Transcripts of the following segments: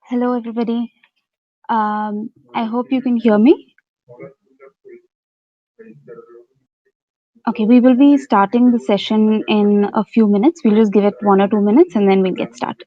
Hello, everybody. I hope you can hear me. Okay, we will be starting the session in a few minutes. We'll just give it 1 or 2 minutes and then we'll get started.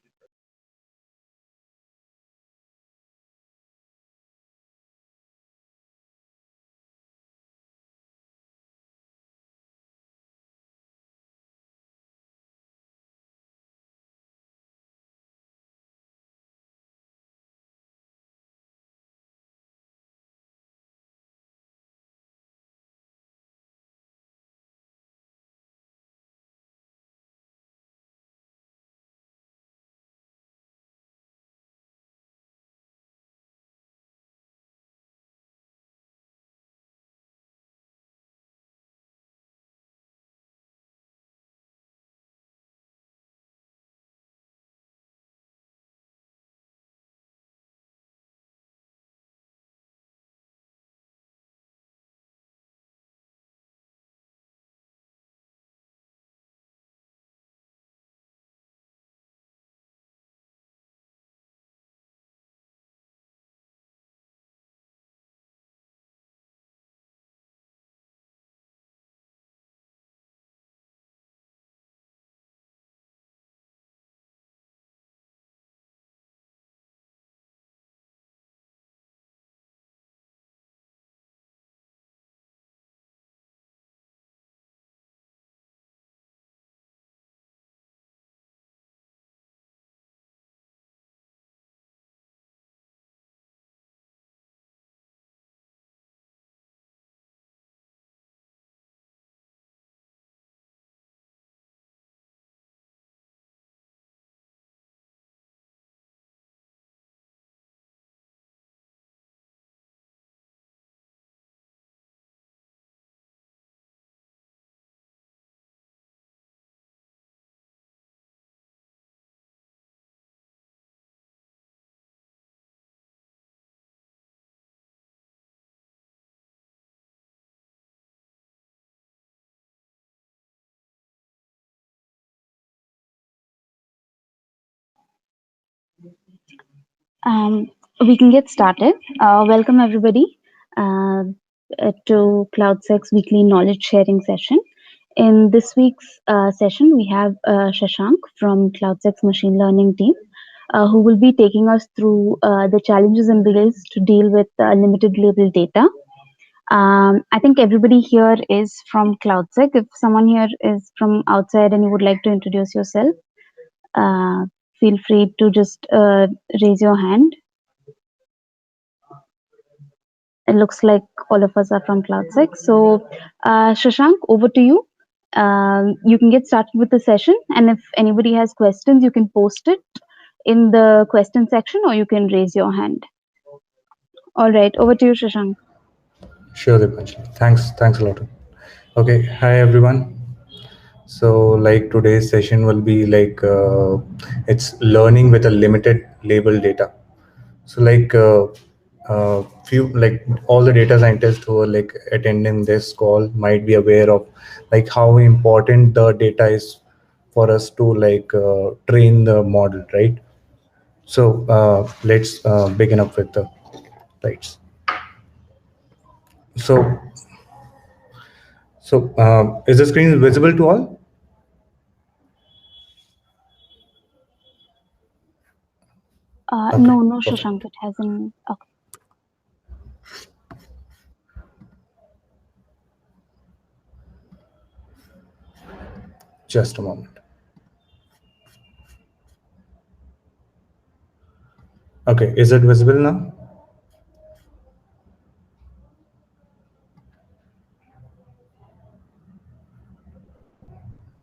We can get started. Welcome, everybody, uh, to CloudSec's weekly knowledge sharing session. In this week's session, we have Shashank from CloudSec's machine learning team, who will be taking us through the challenges and ways to deal with limited label data. I think everybody here is from CloudSec. If someone here is from outside and you would like to introduce yourself, uh, feel free to just raise your hand. It looks like all of us are from CloudSec. So, Shashank, over to you. You can get started with the session, and if anybody has questions, you can post it in the question section or you can raise your hand. All right, over to you, Shashank. Sure, Dipanjali. Thanks a lot. Okay, hi everyone. So, like today's session will be it's learning with a limited label data. So, few like all the data scientists who are like attending this call might be aware of like how important the data is for us to train the model, right? So, let's begin up with the slides. So, is the screen visible to all? Okay, No, perfect. Shashank, it hasn't. Okay. Just a moment. Okay, is it visible now?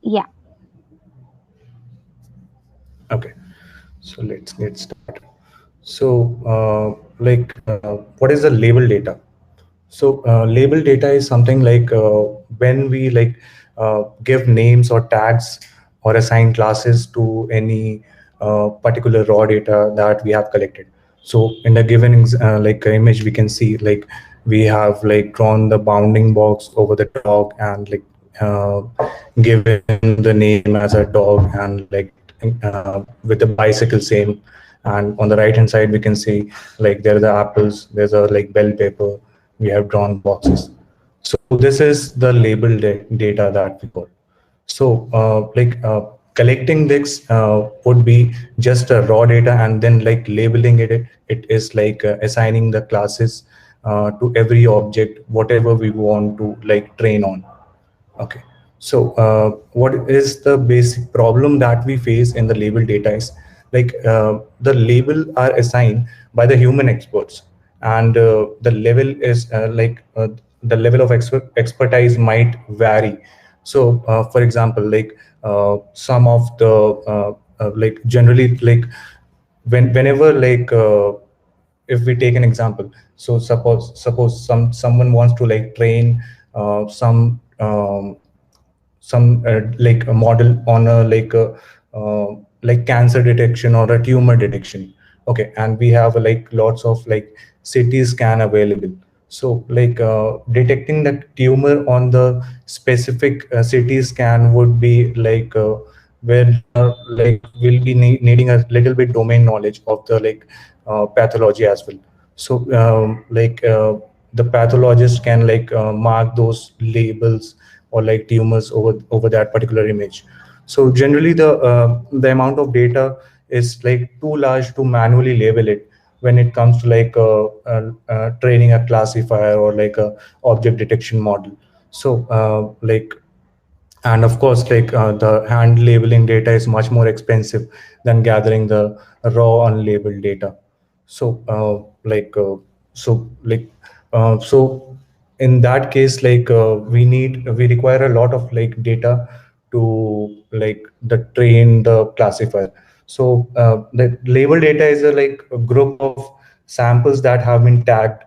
Yeah. Okay, so let's get started. So, what is the label data? So, label data is something when we give names or tags or assign classes to any particular raw data that we have collected. So, in the given image, we can see we have drawn the bounding box over the dog and uh, given the name as a dog and with the bicycle same. And on the right hand side we can see like there are the apples, there's a like bell paper, we have drawn boxes. So this is the label data that we got. So collecting this would be just a raw data, and then like labeling it is like assigning the classes to every object whatever we want to like train on. Okay. So what is the basic problem that we face in the label data is like the label are assigned by the human experts, and the level is the level of expertise might vary. So for example, like some of the like generally like whenever like if we take an example, so suppose someone wants to like train some like a model on a like cancer detection or a tumor detection. Okay, and we have like lots of like CT scan available. So like detecting the tumor on the specific CT scan would be like where like we'll be needing a little bit domain knowledge of the like pathology as well. So the pathologist can like mark those labels or like tumors over that particular image. So generally the amount of data is like too large to manually label it when it comes to like training a classifier or like a object detection model. So and of course like the hand labeling data is much more expensive than gathering the raw unlabeled data. So so in that case like we require a lot of like data to like the train the classifier. So the label data is a like a group of samples that have been tagged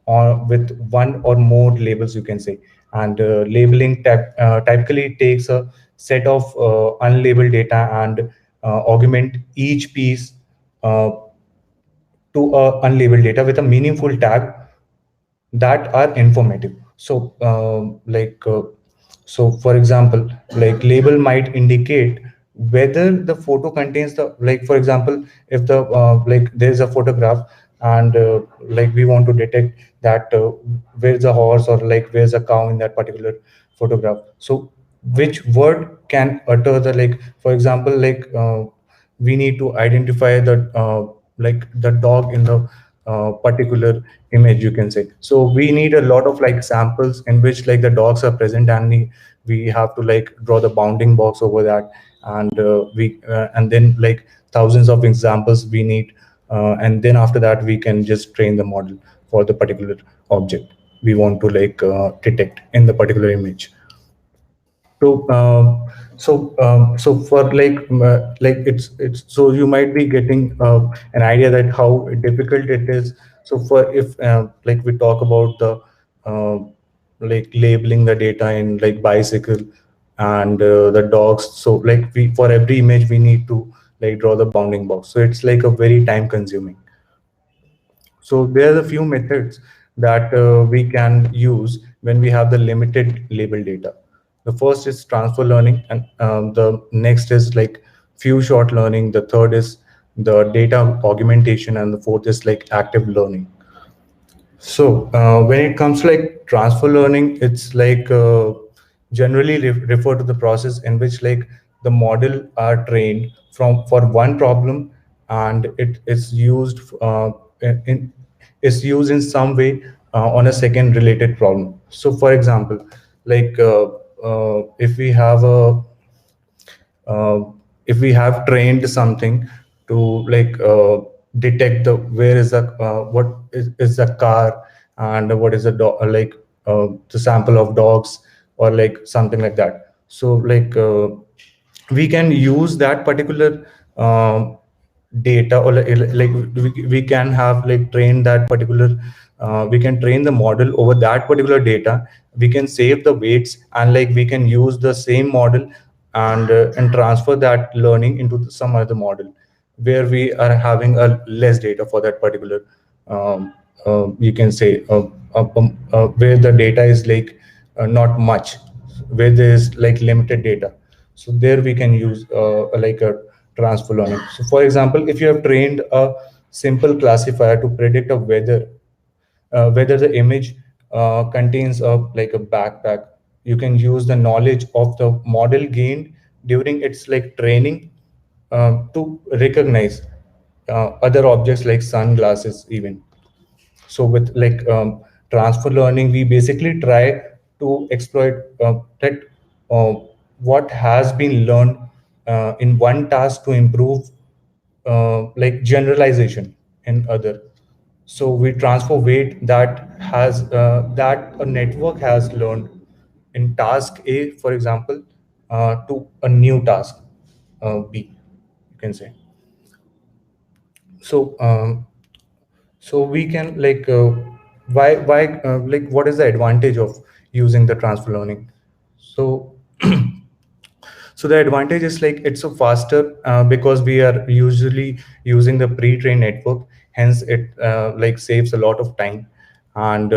or with one or more labels, you can say. And labeling typically takes a set of unlabeled data and augment each piece uh, to unlabeled data with a meaningful tag that are informative. So so for example, like label might indicate whether the photo contains the like, for example, if the like there's a photograph and like we want to detect that where's a horse or like where's a cow in that particular photograph. So which word can utter the like, for example, like we need to identify the like the dog in the particular image, you can say. So we need a lot of like samples in which like the dogs are present, and we have to like draw the bounding box over that. And we and then like thousands of examples we need, and then after that we can just train the model for the particular object we want to like detect in the particular image. So, so for like it's so you might be getting an idea that how difficult it is. So for if like we talk about the uh, like labeling the data in like bicycle and the dogs. So like we for every image we need to like draw the bounding box. So it's like a very time consuming. So there are a few methods that we can use when we have the limited label data. The first is transfer learning, and the next is like few short learning. The third is the data augmentation, and the fourth is like active learning. So when it comes to like transfer learning, it's like generally refer to the process in which like the model are trained from for one problem, and it is used in is used in some way on a second related problem. So for example, like if we have a uh, if we have trained something to like detect the where is the what is the car, and what is the like the sample of dogs or like something like that. So like we can use that particular data, or like we can have like train that particular we can train the model over that particular data. We can save the weights, and like we can use the same model and transfer that learning into some other model where we are having a less data for that particular you can say where the data is like not much, where there is like limited data. So there we can use like a transfer learning. So for example, if you have trained a simple classifier to predict a weather, whether the image contains like a backpack, you can use the knowledge of the model gained during its like training to recognize other objects like sunglasses even. So with like transfer learning, we basically try to exploit that uh, what has been learned in one task to improve like generalization in other. So we transfer weight that a network has learned in task A, for example, to a new task B, you can say. So so we can like why like what is the advantage of using the transfer learning? So so the advantage is like it's a faster because we are usually using the pre-trained network, hence it like saves a lot of time, and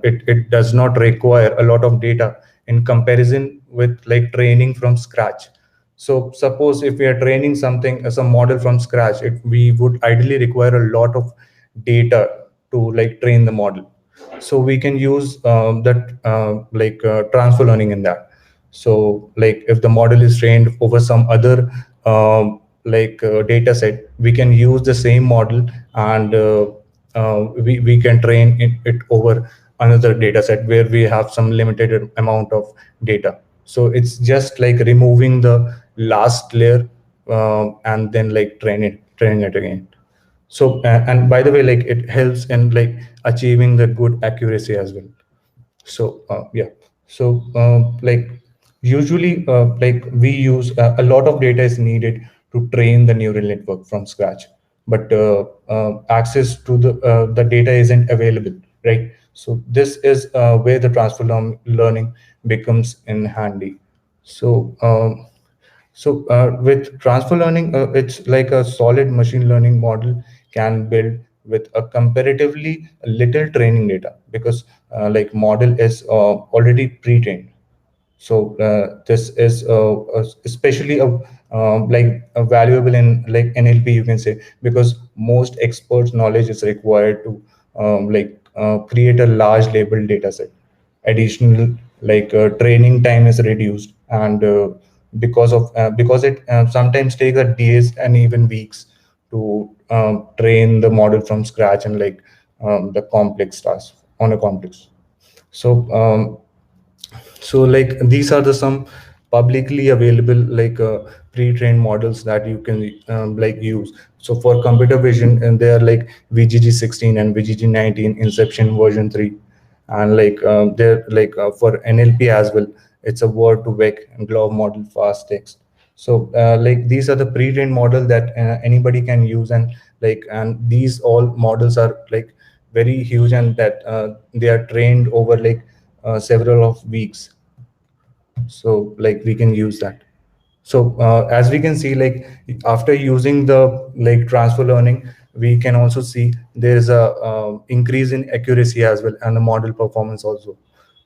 it does not require a lot of data in comparison with like training from scratch. So suppose if we are training something as a model from scratch, we would ideally require a lot of data to like train the model. So we can use that transfer learning in that. So like if the model is trained over some other data set, we can use the same model, and we can train it over another data set where we have some limited amount of data. So it's just like removing the last layer and then like train it again. So and by the way, like it helps in like achieving the good accuracy as well. So yeah, so like usually like we use a lot of data is needed to train the neural network from scratch, but access to the data isn't available, right? So this is where the transfer learning becomes in handy. So with transfer learning, it's like a solid machine learning model can build with a comparatively little training data, because like model is already pre-trained. So this is especially valuable in like NLP, you can say, because most experts knowledge is required to create a large labeled data set. Additional training time is reduced, and because it sometimes takes a days and even weeks to train the model from scratch, and like the complex tasks on a complex. So like these are the some publicly available pre-trained models that you can like use. So for computer vision, and they are like VGG16 and VGG19 Inception version 3, and they're for NLP as well, it's a word to vec and glove model fast text. So like these are the pre-trained model that anybody can use, and these all models are like very huge, and that they are trained over several of weeks. So like we can use that. So as we can see, like after using the like transfer learning, we can also see there's a increase in accuracy as well, and the model performance also.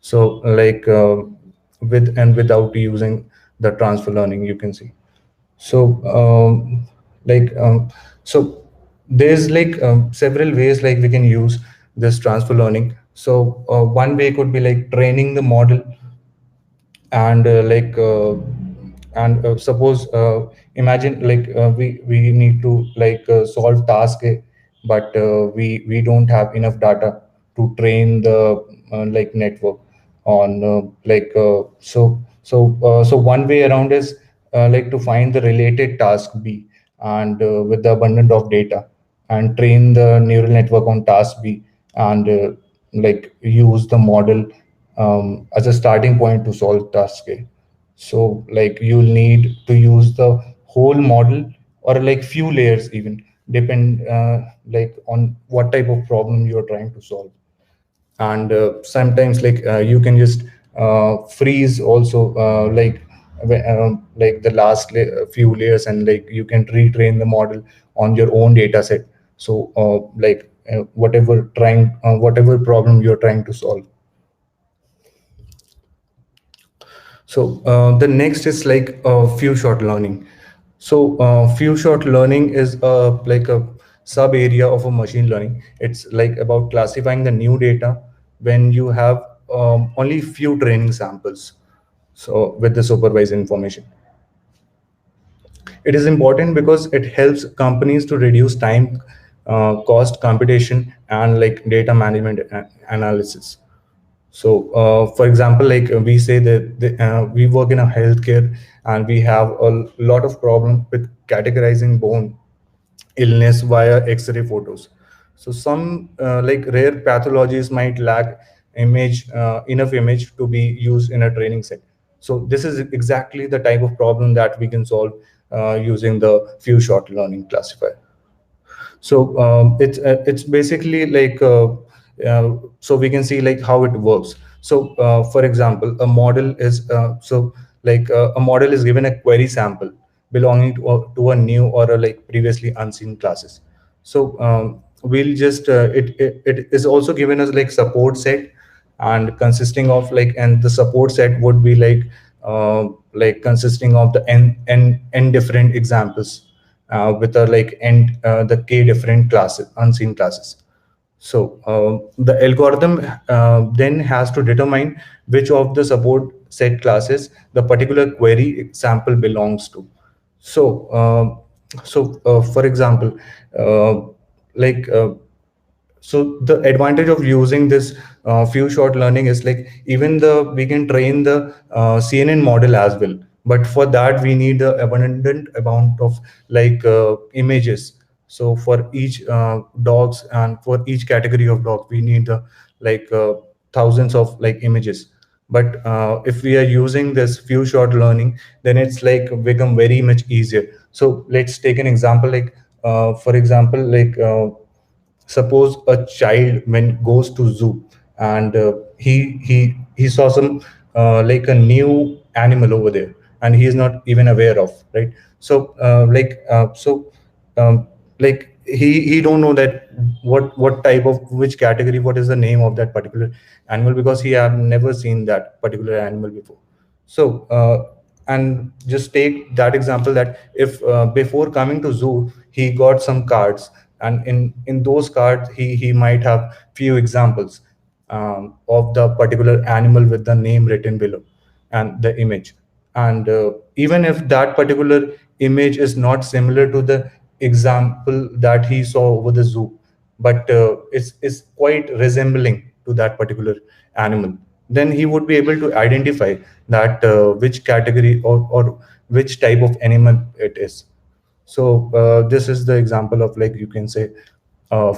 So with and without using the transfer learning, you can see. So like so there's several ways like we can use this transfer learning. So one way could be like training the model, and suppose imagine we need to solve task A, but we don't have enough data to train the network on so one way around is to find the related task B, and with the abundance of data, and train the neural network on task B, and use the model as a starting point to solve task A. So like you'll need to use the whole model, or like few layers even, depend on what type of problem you're trying to solve. And sometimes you can just freeze also like the last few layers, and like you can retrain the model on your own data set. So whatever problem you're trying to solve. So the next is like few shot learning. So, few shot learning is like a sub area of a machine learning. It's like about classifying the new data when you have only few training samples. So, with the supervised information, it is important because it helps companies to reduce time, cost, computation, and like data management analysis. So, for example, like we say that we work in a healthcare and we have a lot of problem with categorizing bone illness via X-ray photos. So some like rare pathologies might lack enough image to be used in a training set. So this is exactly the type of problem that we can solve using the few shot learning classifier. So it's basically like so we can see like how it works. So for example, a model is a model is given a query sample belonging to a new or a like previously unseen classes. So we'll just it is also given as like support set and consisting of like, and the support set would be like consisting of the n different examples with a like and the k different classes, unseen classes. So the algorithm then has to determine which of the support set classes the particular query sample belongs to. So for example, uh, like so the advantage of using this few shot learning is like even the we can train the CNN model as well, but for that we need a abundant amount of images. So for each dogs and for each category of dog we need the like thousands of like images. But if we are using this few shot learning, then it's like become very much easier. So let's take an example, like for example, suppose a child when goes to zoo and he saw some like a new animal over there and he is not even aware of, right? So like he don't know that what type of which category, what is the name of that particular animal, because he have never seen that particular animal before. So and just take that example that if before coming to zoo he got some cards, and in those cards he might have few examples of the particular animal with the name written below and the image. And even if that particular image is not similar to the example that he saw over the zoo, but it's quite resembling to that particular animal, then he would be able to identify that which category or which type of animal it is. So this is the example of like you can say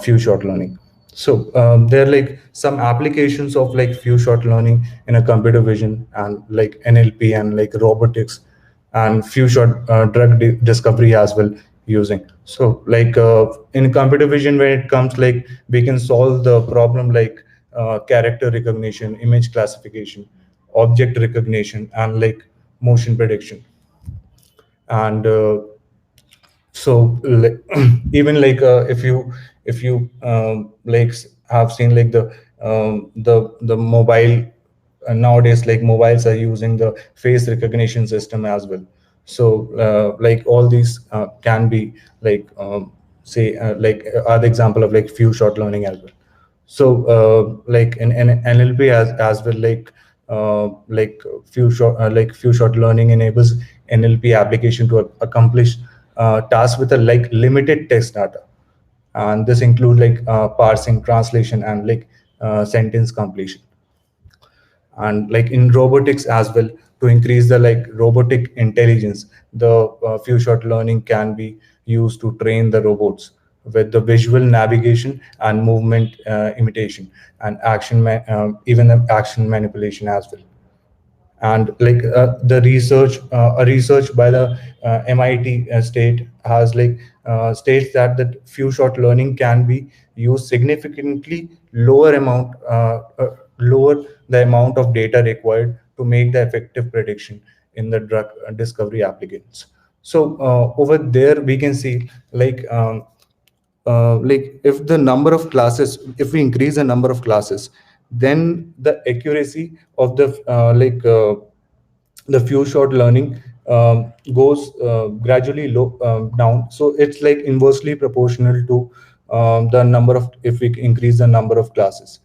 few shot learning. So there are like some applications of like few shot learning in a computer vision and like NLP and like robotics and few shot discovery as well using. So like in computer vision, when it comes like we can solve the problem like character recognition, image classification, object recognition, and like motion prediction. And even like if you have seen like the mobile nowadays, like mobiles are using the face recognition system as well. So like all these can be like say are the example of like few shot learning as well. So like in NLP as well, like few short learning enables NLP application to accomplish tasks with a like limited text data, and this include like parsing, translation, and like sentence completion. And like in robotics as well, to increase the like robotic intelligence, the few shot learning can be used to train the robots with the visual navigation and movement imitation and even the action manipulation as well. And like the research a research by the MIT state has like states that the few shot learning can be used significantly lower the amount of data required to make the effective prediction in the drug discovery applicants. So over there we can see like if the number of classes, if we increase the number of classes, then the accuracy of the few shot learning goes gradually down. So it's like inversely proportional to the number of, if we increase the number of classes,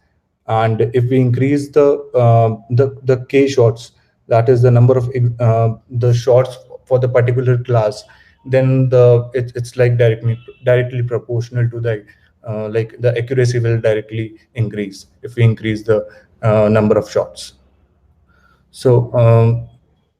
and if we increase the k shots, that is the number of the shots for the particular class, then it's like directly proportional to the like the accuracy will directly increase if we increase the number of shots. So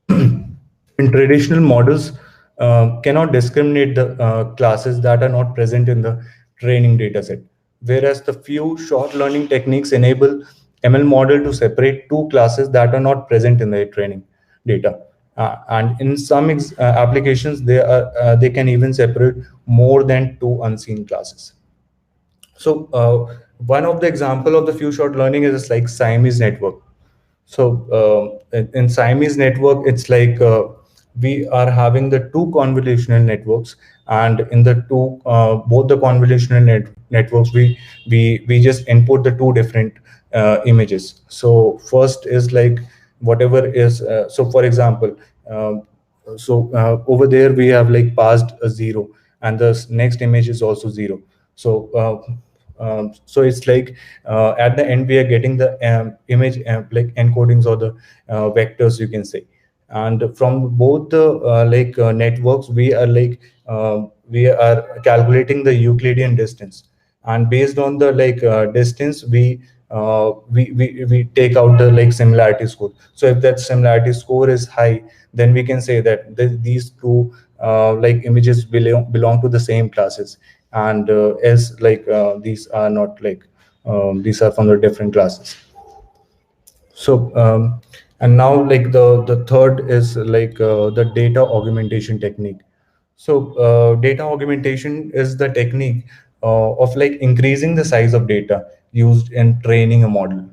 in traditional models, cannot discriminate the classes that are not present in the training dataset, whereas the few short learning techniques enable ML model to separate two classes that are not present in the training data. And in some applications, they can even separate more than two unseen classes. So one of the example of the few short learning is like Siamese network. So in Siamese network, it's like we are having the two convolutional networks, and in the two both the convolutional networks, we just input the two different images. So first is like whatever is so for example, over there we have like passed a zero, and the next image is also zero. So it's like at the end we are getting the image like encodings or the vectors, you can say. And from both the networks, we are calculating the Euclidean distance, and based on the distance, we take out the like similarity score. So if that similarity score is high, then we can say that these two like images belong to the same classes, and as these are not like these are from the different classes. So and now like the third is like the data augmentation technique. So data augmentation is the technique of like increasing the size of data used in training a model.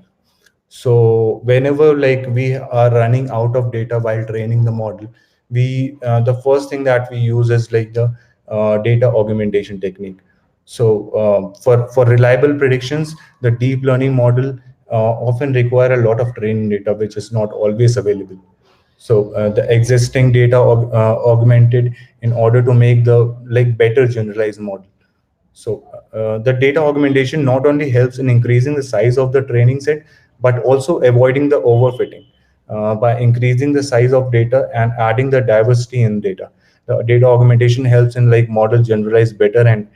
So whenever like we are running out of data while training the model, we the first thing that we use is like the data augmentation technique. So for reliable predictions, the deep learning model often require a lot of training data, which is not always available. So the existing data augmented in order to make the like better generalized model. So the data augmentation not only helps in increasing the size of the training set, but also avoiding the overfitting by increasing the size of data and adding the diversity in data. The data augmentation helps in like model generalize better and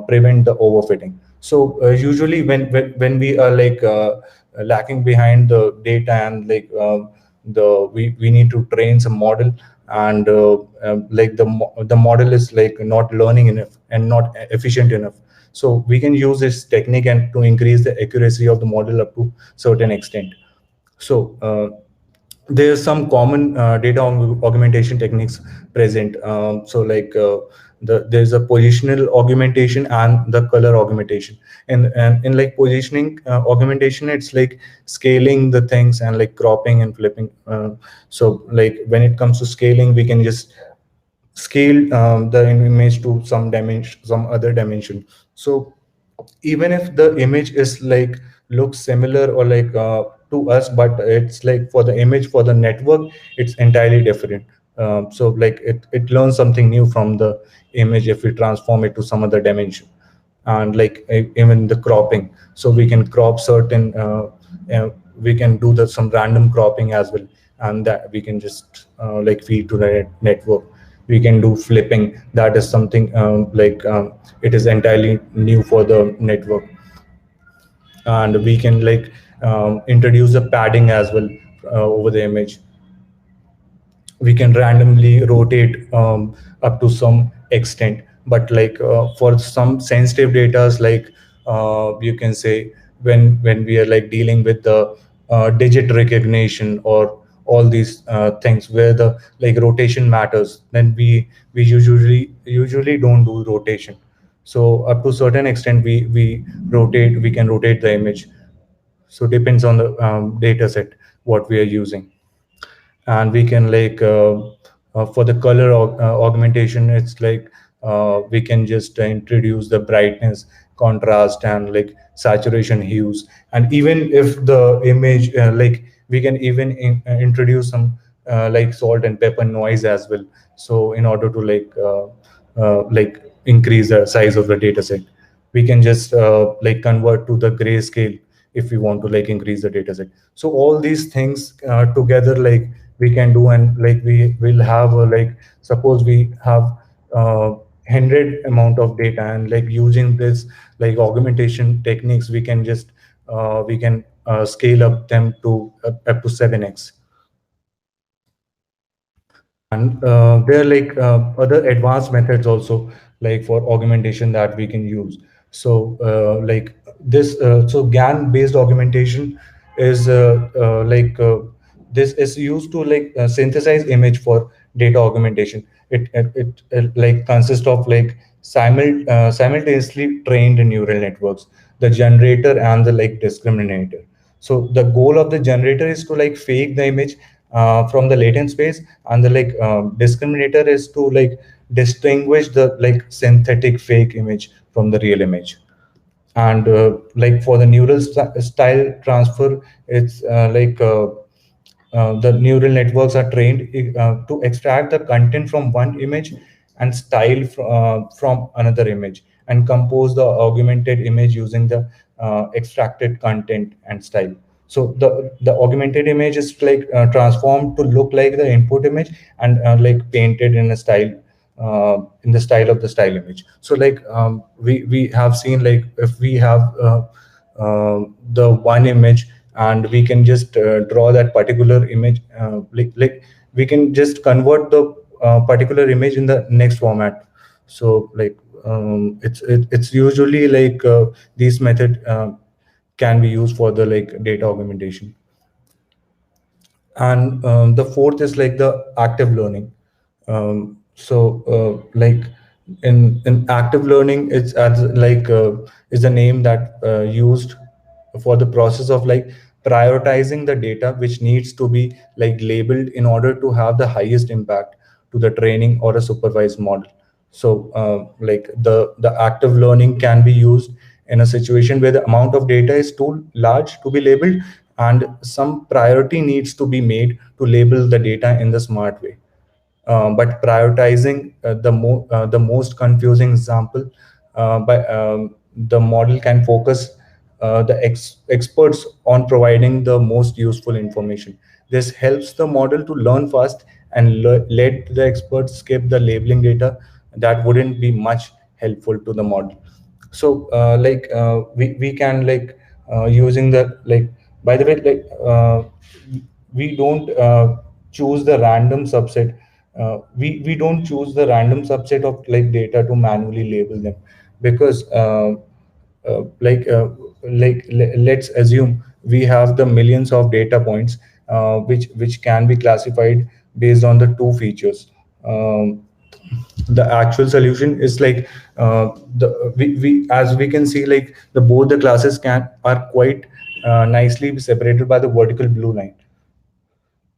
prevent the overfitting. So usually when we are like lacking behind the data and like we need to train some model, and like the model is like not learning enough and not efficient enough, so we can use this technique and to increase the accuracy of the model up to certain extent. So there's some common data augmentation techniques present. There's a positional augmentation and the color augmentation. And in like positioning augmentation, it's like scaling the things and like cropping and flipping. So like when it comes to scaling, we can just scale the image to some dimension, some other dimension. So even if the image is like looks similar or like to us, but it's like for the image for the network, it's entirely different. So like it learns something new from the image if we transform it to some other dimension. And like even the cropping, so we can crop certain we can do some random cropping as well, and that we can just like feed to the network. We can do flipping, that is something it is entirely new for the network. And we can like introduce the padding as well over the image. We can randomly rotate up to some extent, but like for some sensitive data, like you can say when we are like dealing with the digit recognition or all these things where the like rotation matters, then we usually don't do rotation. So up to certain extent we can rotate the image. So depends on the data set what we are using. And we can like for the color augmentation, it's like we can just introduce the brightness, contrast, and like saturation hues. And even if the image like we can even introduce some like salt and pepper noise as well. So in order to like increase the size of the data set, we can just like convert to the grayscale if we want to like increase the data set. So all these things together, like we can do, and like we will have like, suppose we have 100 amount of data, and like using this like augmentation techniques, we can scale up them to up to 7x. And there are like other advanced methods also, like for augmentation that we can use. So like this so GAN based augmentation is this is used to like synthesize image for data augmentation. It like consists of like simultaneously trained neural networks, the generator and the like discriminator. So the goal of the generator is to like fake the image from the latent space, and the like discriminator is to like distinguish the like synthetic fake image from the real image. And like for the neural style transfer, it's the neural networks are trained to extract the content from one image and style from another image, and compose the augmented image using the extracted content and style. So the augmented image is like transformed to look like the input image, and like painted in the style of the style image. So like we have seen, like if we have the one image, and we can just draw that particular image, like we can just convert the particular image in the next format. So like it's usually like these method can be used for the like data augmentation. And the fourth is like the active learning. Like in active learning, it's as like is the name that used for the process of like prioritizing the data which needs to be like labeled in order to have the highest impact to the training or a supervised model. So like the active learning can be used in a situation where the amount of data is too large to be labeled, and some priority needs to be made to label the data in the smart way. But prioritizing the most confusing example, by the model can focus the experts on providing the most useful information. This helps the model to learn fast, and let the experts skip the labeling data that wouldn't be much helpful to the model. So we can like using the like, by the way, like we don't choose the random subset. We don't choose the random subset of like data to manually label them, because uh, like uh, let's assume we have the millions of data points which can be classified based on the two features. The actual solution is like we as we can see, like the both the classes can are quite nicely separated by the vertical blue line.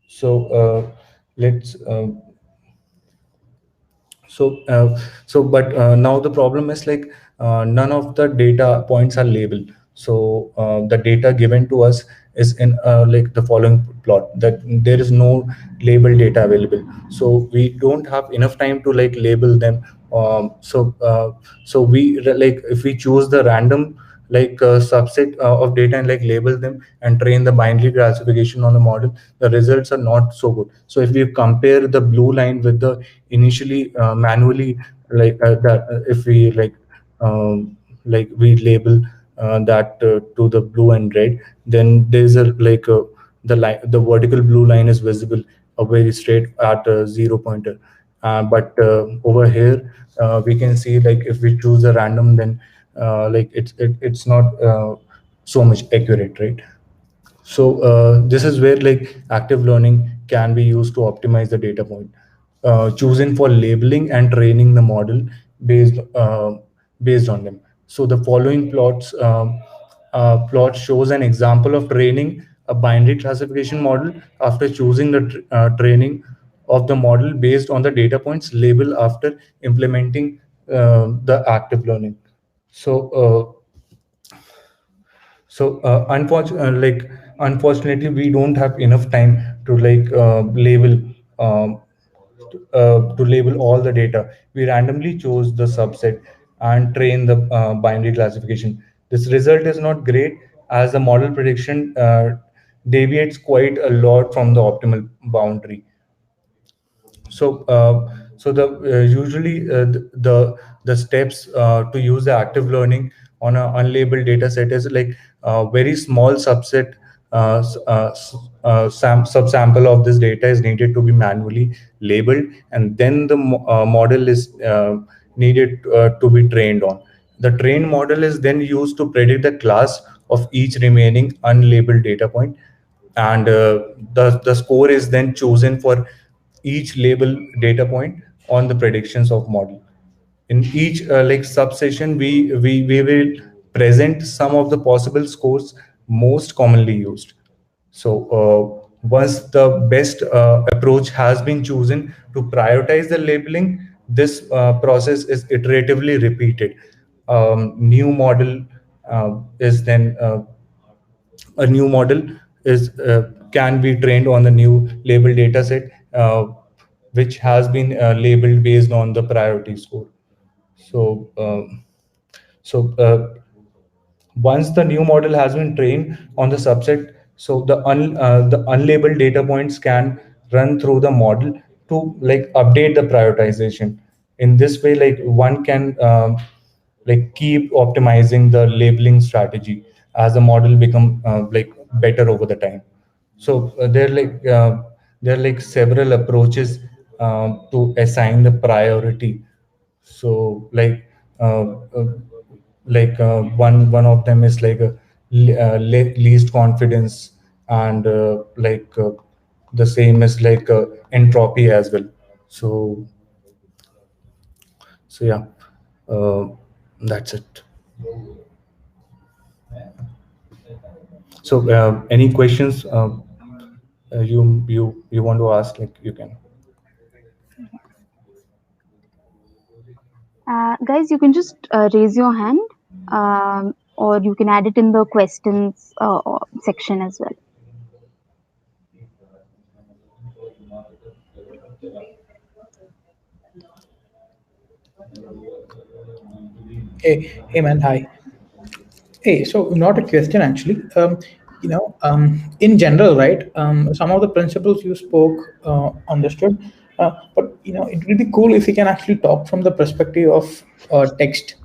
So let's so but now the problem is like none of the data points are labeled. So the data given to us is in like the following plot, that there is no label data available, so we don't have enough time to like label them. So we like if we choose the random like subset of data and like label them and train the binary classification on the model, the results are not so good. So if we compare the blue line with the initially manually, that if we like we label that to the blue and red, then there's a like the vertical blue line is visible very straight at a zero pointer. But over here we can see, like if we choose a random, then like it's not so much accurate, right? So this is where like active learning can be used to optimize the data point chosen for labeling and training the model based on them. So the following plot shows an example of training a binary classification model after choosing the training of the model based on the data points label after implementing the active learning. So unfortunately, we don't have enough time to label um, to label all the data. We randomly chose the subset and train the binary classification. This result is not great as the model prediction deviates quite a lot from the optimal boundary. So the usually the steps to use the active learning on an unlabeled data set is like a very small subset subsample of this data is needed to be manually labeled, and then the model is needed to be trained on. The trained model is then used to predict the class of each remaining unlabeled data point, and the score is then chosen for each label data point on the predictions of model. In each subsession, we will present some of the possible scores most commonly used. So once the best approach has been chosen to prioritize the labeling, this process is iteratively repeated. New model is then a new model is can be trained on the new label data set, which has been labeled based on the priority score. So, so once the new model has been trained on the subset, so the unlabeled data points can run through the model to update the prioritization. In this way, one can keep optimizing the labeling strategy as the model become better over the time. So there are several approaches to assign the priority. So one of them is least confidence, and the same is entropy as well. So yeah, uh, that's it. So any questions you want to ask, like you can. Guys, you can just raise your hand, or you can add it in the questions section as well. Hey man, hi. Hey, so not a question actually. In general, right? Some of the principles you spoke understood, but it will be cool if we can actually talk from the perspective of text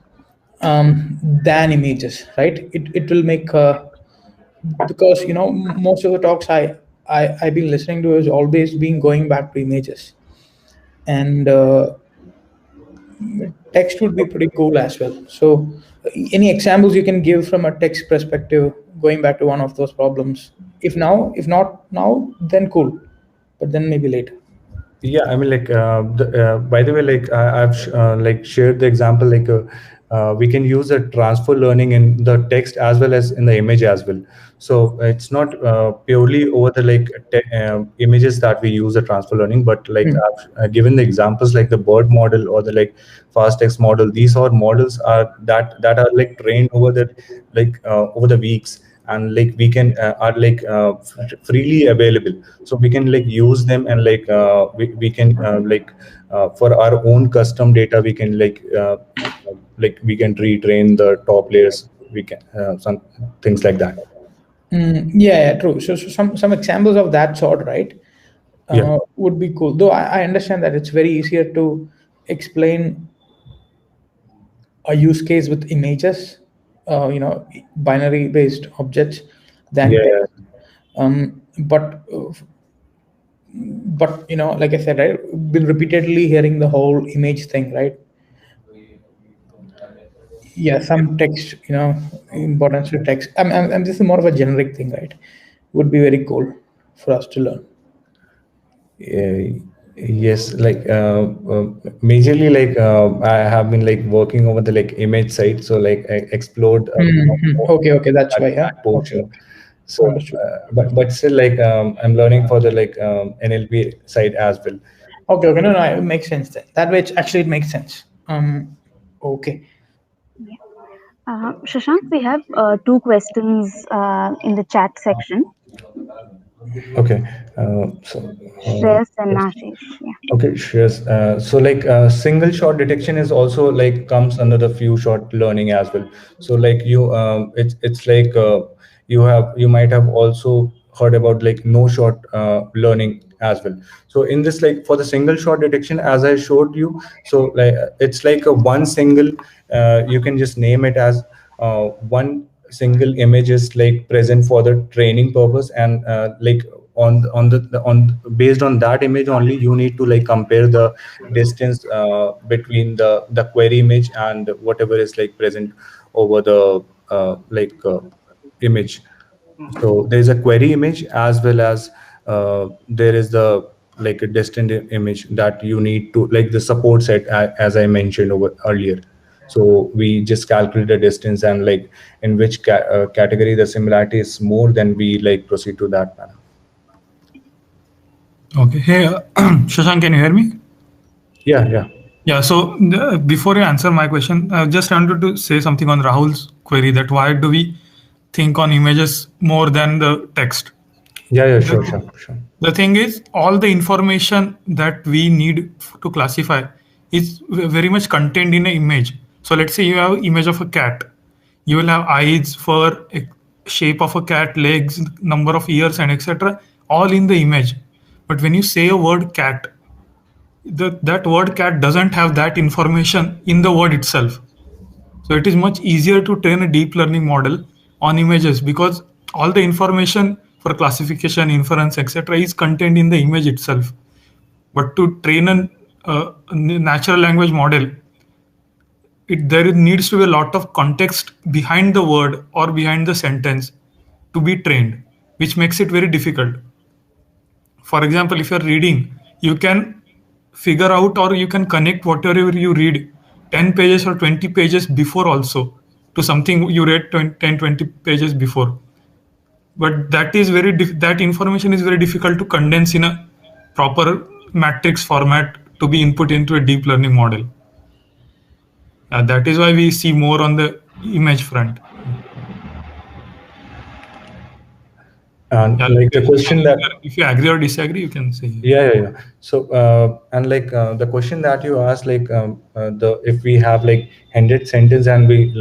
than images, right? It will make because most of the talks I've been listening to is always been going back to images, and text would be pretty cool as well. So, any examples you can give from a text perspective, going back to one of those problems? If not now, then cool, but then maybe later. Yeah, I mean, by the way, I've shared the example, we can use a transfer learning in the text as well as in the image as well. So it's not purely over the images that we use the transfer learning, but I've given the examples like the BERT model or the fast text model. These are models are that are trained over the over the weeks, and we can are freely available, so we can use them, and we can for our own custom data, we can we can retrain the top layers, we can some things like that. Yeah, true. So some examples of that sort, right? Yeah. Would be cool. Though I understand that it's very easier to explain a use case with images, binary based objects than Yeah. text. But like I said, right, been repeatedly hearing the whole image thing, right? Yeah, some text, importance to text. This is more of a generic thing, right? Would be very cool for us to learn. Yes, majorly I have been working over the image side, so I explored Okay, that's why. Yeah. that Okay, portion. okay. So Understood. but still I'm learning for the NLP side as well. Okay. No, it makes sense then. That way, it makes sense. Okay. Shashank, we have two questions in the chat section. Okay. So. Shreyas and Yes. Ashish. Yeah. Okay, sure. So like single shot detection is also like comes under the few shot learning as well. So like it's like you might have also heard about like no shot learning as well. So in this, like for the single shot detection, as I showed you, so like it's like a one single, you can just name it as one single image is like present for the training purpose, and like on based on that image only, you need to like compare the distance between the query image and whatever is like present over the image. So there is a query image as well as there is the like a distant image that you need to like the support set, as I mentioned over earlier. So we just calculate the distance, and like in which category the similarity is more, then we like proceed to that manner. Okay. Hey, Shashank, can you hear me? Yeah, yeah. Yeah. So before you answer my question, I just wanted to say something on Rahul's query that why do we think on images more than the text? Yeah, yeah, The, sure, sure, sure. the thing is, all the information that we need to classify is very much contained in an image. So let's say you have image of a cat. You will have eyes, fur, shape of a cat, legs, number of ears, and etc. all in the image. But when you say a word cat, that word cat doesn't have that information in the word itself. So it is much easier to train a deep learning model on images because all the information for classification, inference, etc. is contained in the image itself. But to train a natural language model, there needs to be a lot of context behind the word or behind the sentence to be trained, which makes it very difficult. For example, if you're reading, you can figure out or you can connect whatever you read 10 pages or 20 pages before also to something you read 10 20 pages before. But that is that information is very difficult to condense in a proper matrix format to be input into a deep learning model. That is why we see more on the image front. And Yeah, like the question that, if you agree or disagree, you can say. yeah, yeah, yeah. So and like the question that you asked, like the if we have like 100 sentence and we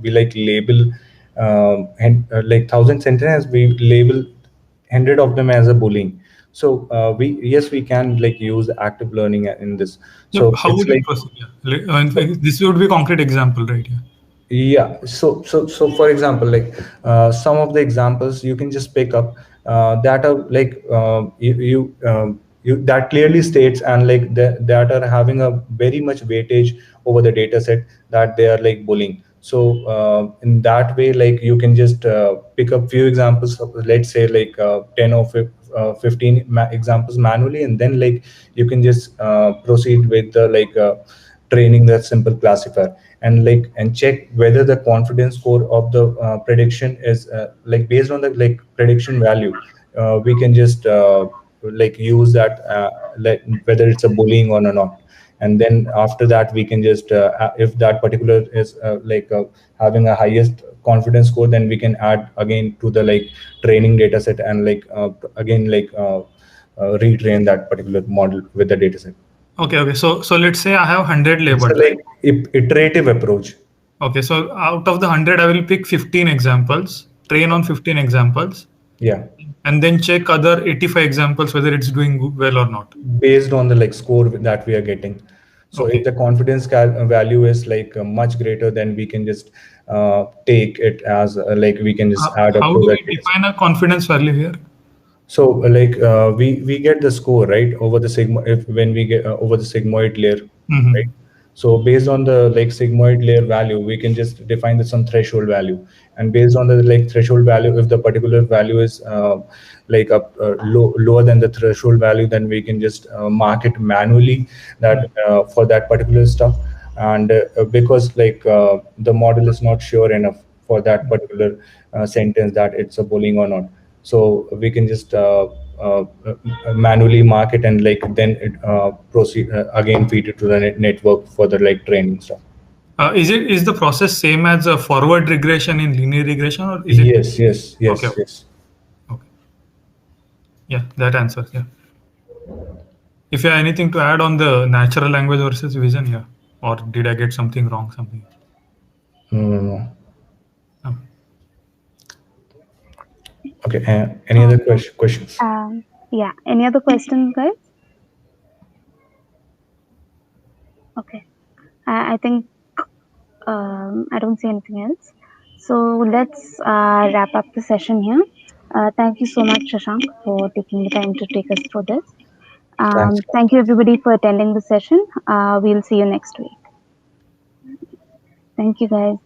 like label and like 1,000 sentence, we label 100 of them as a bullying. So we, yes, we can like use active learning in this. Yeah, So how it's would you like, proceed? Yeah. In fact, this would be a concrete example, right? Yeah. yeah. So for example, like some of the examples you can just pick up that are like you that clearly states, and like that are having a very much weightage over the data set, that they are like bullying. So in that way, like you can just pick up few examples of, let's say like 10 or 15 examples manually, and then like you can just proceed with the like training that simple classifier, and like and check whether the confidence score of the prediction is like based on the like prediction value. We can just like use that like whether it's a bullying or not, and then after that we can just if that particular is having a highest confidence score, then we can add again to the like training data set, and like again like retrain that particular model with the data set. Okay. So let's say I have 100 It's a labeled, right? like iterative approach. Okay. So out of the 100, I will pick 15 examples, train on 15 examples, Yeah, and then check other 85 examples whether it's doing well or not. based on the like score that we are getting. So if Okay. the confidence value is like much greater, then we can just take it as like we can just add up How to do that. we define a confidence value here? So like we get the score right over the sigma, if when we get over the sigmoid layer, Mhm. right? So based on the like sigmoid layer value, we can just define the some threshold value, and based on the like threshold value, if the particular value is like up lower than the threshold value, then we can just mark it manually that for that particular stuff. And because like the model is not sure enough for that particular sentence that it's a bullying or not, so we can just manually mark it, and like then it proceed again feed it to the network for the like training stuff. Is the process same as a forward regression in linear regression, or is it? Yes, yes, Okay. yes, yes. Okay. Yeah, that answers. Yeah. If you have anything to add on the natural language versus vision, yeah. Or did I get something wrong? Something. No. No. Okay. Any other questions? Yeah. Any other questions, guys? Okay. I think I don't see anything else. So let's wrap up the session here. Thank you so much, Shashank, for taking the time to take us through this. Thanks. Thank you, everybody, for attending the session. We'll see you next week. Thank you, guys.